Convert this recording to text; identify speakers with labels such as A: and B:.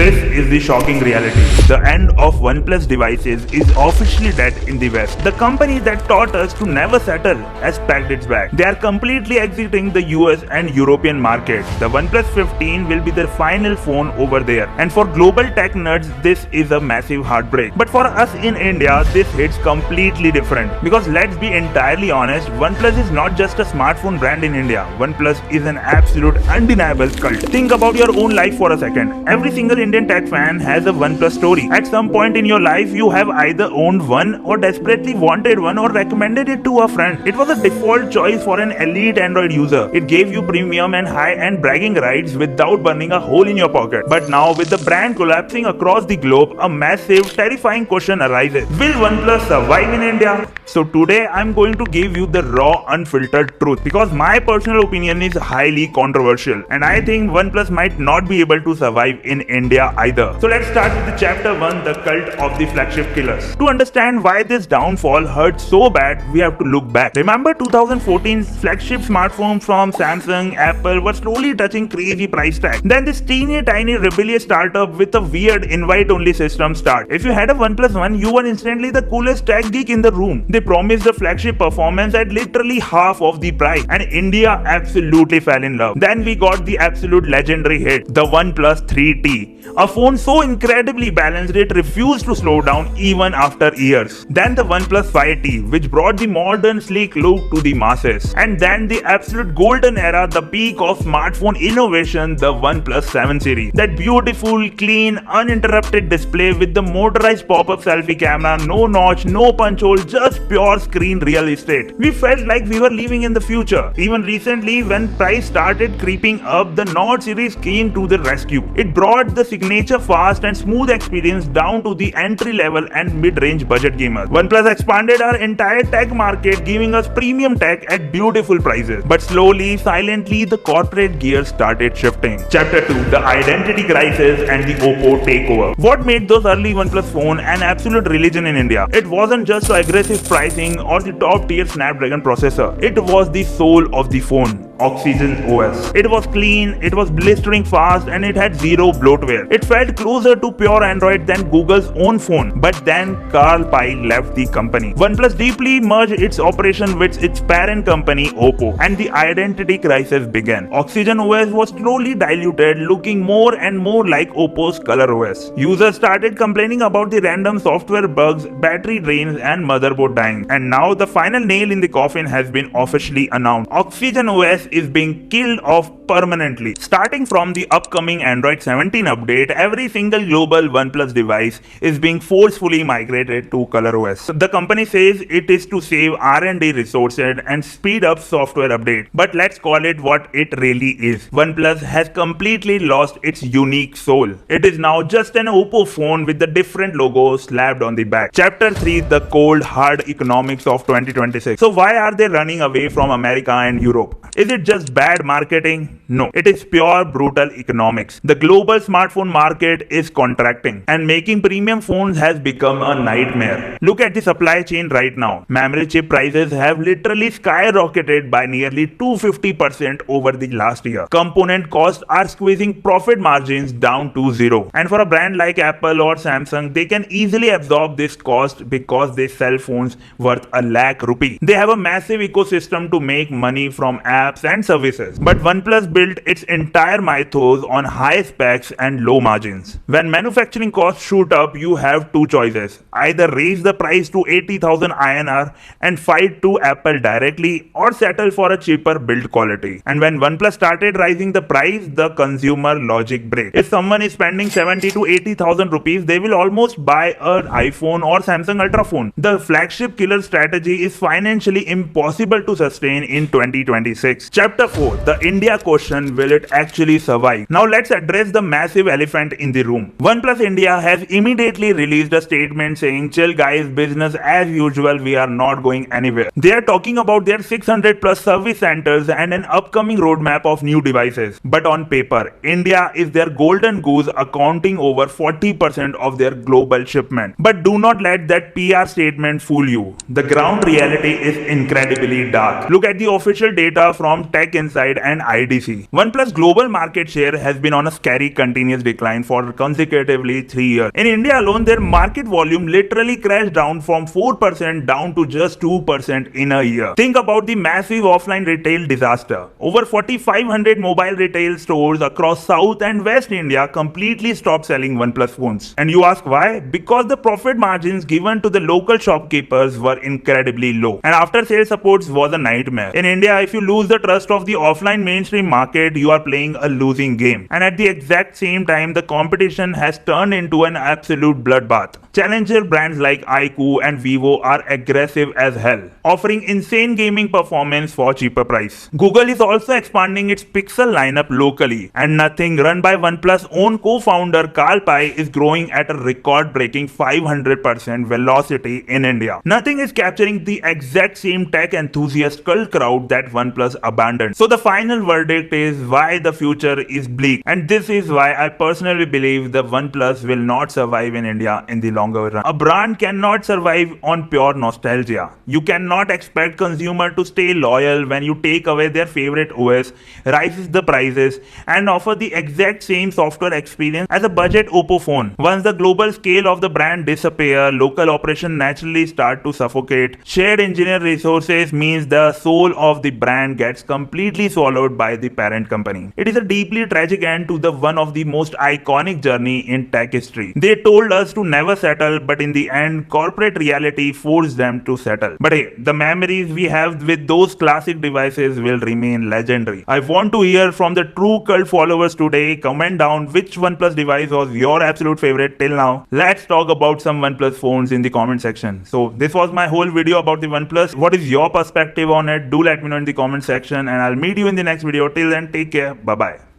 A: This is the shocking reality. The end of OnePlus devices is officially dead in the West. The company that taught us to never settle has packed its bag. They are completely exiting the US and European market. The OnePlus 15 will be their final phone over there. And for global tech nerds, this is a massive heartbreak. But for us in India, this hits completely different. Because let's be entirely honest, OnePlus is not just a smartphone brand in India. OnePlus is an absolute undeniable cult. Think about your own life for a second. Every single Indian tech fan has a OnePlus story. At some point in your life, you have either owned one or desperately wanted one or recommended it to a friend. It was a default choice for an elite Android user. It gave you premium and high-end bragging rights without burning a hole in your pocket. But now, with the brand collapsing across the globe, a massive, terrifying question arises. Will OnePlus survive in India? So today, I'm going to give you the raw, unfiltered truth because my personal opinion is highly controversial and I think OnePlus might not be able to survive in India either. So let's start with the chapter 1, the cult of the flagship killers. To understand why this downfall hurt so bad, we have to look back. Remember 2014's flagship smartphones from Samsung, Apple were slowly touching crazy price tag. Then this teeny tiny rebellious startup with a weird invite-only system start. If you had a OnePlus One, you were instantly the coolest tech geek in the room. They promised the flagship performance at literally half of the price and India absolutely fell in love. Then we got the absolute legendary hit, the OnePlus 3T. A phone so incredibly balanced it refused to slow down even after years. Then the OnePlus 5T, which brought the modern sleek look to the masses. And then the absolute golden era, the peak of smartphone innovation, the OnePlus 7 series. That beautiful, clean, uninterrupted display with the motorized pop-up selfie camera, no notch, no punch hole, just pure screen real estate. We felt like we were living in the future. Even recently, when price started creeping up, the Note series came to the rescue. It brought the signature fast and smooth experience down to the entry-level and mid-range budget gamers. OnePlus expanded our entire tech market, giving us premium tech at beautiful prices. But slowly, silently, the corporate gears started shifting. Chapter 2, the identity crisis and the Oppo takeover. What made those early OnePlus phones an absolute religion in India? It wasn't just the aggressive pricing or the top-tier Snapdragon processor. It was the soul of the phone. OxygenOS. It was clean, it was blistering fast, and it had zero bloatware. It felt closer to pure Android than Google's own phone. But then Carl Pei left the company. OnePlus deeply merged its operation with its parent company Oppo, and the identity crisis began. OxygenOS was slowly diluted, looking more and more like Oppo's ColorOS. Users started complaining about the random software bugs, battery drains, and motherboard dying. And now the final nail in the coffin has been officially announced. OxygenOS is being killed off permanently. Starting from the upcoming Android 17 update, every single global OnePlus device is being forcefully migrated to ColorOS. The company says it is to save R&D resources and speed up software update. But let's call it what it really is. OnePlus has completely lost its unique soul. It is now just an Oppo phone with a different logo slapped on the back. Chapter 3, the cold hard economics of 2026. So why are they running away from America and Europe? Is it just bad marketing? No, it is pure brutal economics. The global smartphone market is contracting and making premium phones has become a nightmare. Look at the supply chain right now. Memory chip prices have literally skyrocketed by nearly 250% over the last year. Component costs are squeezing profit margins down to zero. And for a brand like Apple or Samsung, they can easily absorb this cost because they sell phones worth ₹1,00,000. They have a massive ecosystem to make money from apps and services. But OnePlus built its entire mythos on high specs and low margins. When manufacturing costs shoot up, you have two choices. Either raise the price to 80,000 INR and fight to Apple directly or settle for a cheaper build quality. And when OnePlus started rising the price, the consumer logic break. If someone is spending 70 to 80,000 rupees, they will almost buy an iPhone or Samsung Ultra phone. The flagship killer strategy is financially impossible to sustain in 2026. Chapter 4, the India question, will it actually survive? Now let's address the massive elephant in the room. OnePlus India has immediately released a statement saying, chill guys, business as usual, we are not going anywhere. They are talking about their 600 plus service centers and an upcoming roadmap of new devices. But on paper, India is their golden goose, accounting over 40% of their global shipment. But do not let that PR statement fool you. The ground reality is incredibly dark. Look at the official data from from Tech Insight and IDC. OnePlus global market share has been on a scary continuous decline for consecutively 3 years. In India alone, their market volume literally crashed down from 4% down to just 2% in a year. Think about the massive offline retail disaster. Over 4,500 mobile retail stores across South and West India completely stopped selling OnePlus phones. And you ask why? Because the profit margins given to the local shopkeepers were incredibly low. And after sales supports was a nightmare. In India, if you lose the trust of the offline mainstream market, you are playing a losing game. And at the exact same time, the competition has turned into an absolute bloodbath. Challenger brands like iQOO and Vivo are aggressive as hell, offering insane gaming performance for cheaper price. Google is also expanding its Pixel lineup locally, and Nothing, run by OnePlus' own co-founder Carl Pei, is growing at a record-breaking 500% velocity in India. Nothing is capturing the exact same tech enthusiast cult crowd that OnePlus abandoned. So the final verdict is why the future is bleak, and this is why I personally believe the OnePlus will not survive in India in the longer run. A brand cannot survive on pure nostalgia. You cannot expect consumer to stay loyal when you take away their favorite OS, raises the prices, and offer the exact same software experience as a budget Oppo phone. Once the global scale of the brand disappear, local operations naturally start to suffocate. Shared engineer resources means the soul of the brand gets completely swallowed by the parent company. It is a deeply tragic end to the one of the most iconic journey in tech history. They told us to never settle, but in the end, corporate reality forced them to settle. But hey, the memories we have with those classic devices will remain legendary. I want to hear from the true cult followers today. Comment down which OnePlus device was your absolute favorite till now. Let's talk about some OnePlus phones in the comment section. So this was my whole video about the OnePlus. What is your perspective on it? Do let me know in the comment section, and I'll meet you in the next video. Till then, take care. Bye bye.